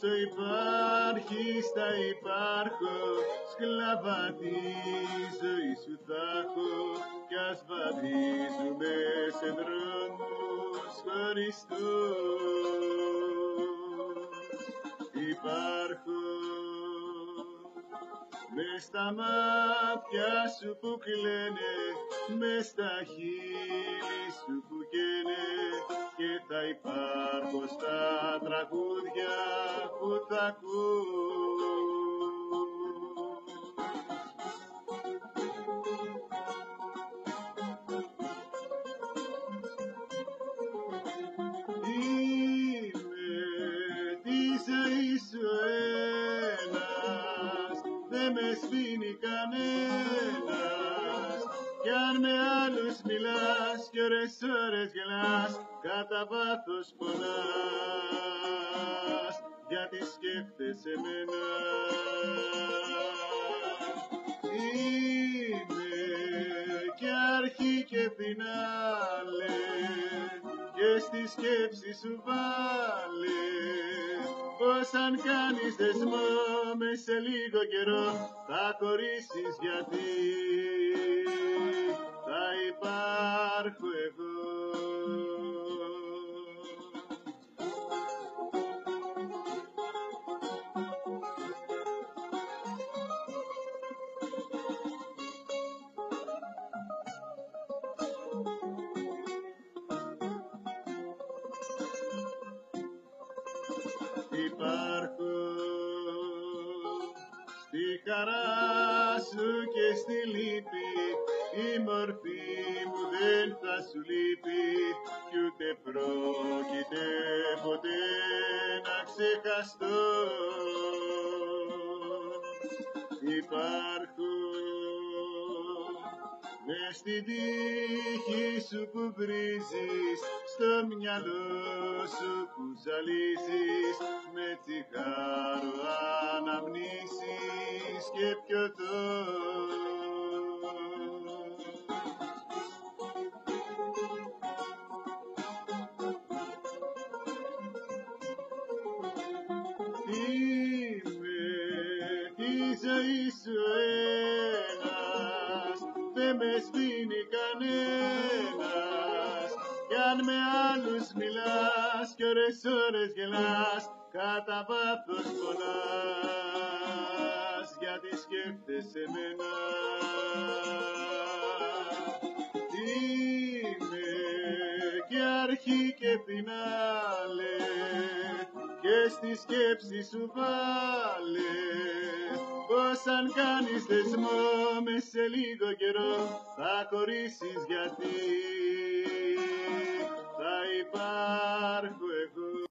Όσο υπάρχεις θα υπάρχω, σκλαβά τη ζωή σου θα έχω, κι ας βαδίζουμε σε δρόμους χωριστούς. Υπάρχω μες στα μάτια σου που κλαίνε, μες στα χείλη σου που καίνε, και θα υπάρχω στα τραγούδια που θα ακούς. Είμαι τη ζωή σου ένας, δε με σβήνει κανένας, κι αν με άλλους μιλάς κι ώρες γελάς, κατά βάθος πονάς, γιατί σκέφτεσαι εμένα. Είμαι και αρχή και φινάλε, και στη σκέψη σου βάλε, πως αν κάνεις δεσμό μες σε λίγο καιρό θα χωρίσεις, γιατί θα υπάρχω εγώ. Υπάρχω στη χαρά σου και στη λύπη, η μορφή μου δεν θα σου λείπει, κι ούτε πρόκειται ποτέ να ξεχαστώ. Υπάρχω μες στην τύχη σου που βρίζεις, στο μυαλό σου που ζαλίζεις, με τσιγάρο αναμνήσεις και πιωτό. Είμαι τη ζωή σου ένας, δε με σβήνει κανένας, κι αν με άλλους μιλάς κι ώρες γελάς, κατά βάθος πονάς, γιατί σκέφτεσαι εμένα. Είμαι και αρχή και φινάλε, και στη σκέψη σου βάλε, πως αν κάνεις δεσμό μες σε λίγο καιρό θα χωρίσεις, γιατί θα υπάρχω εγώ.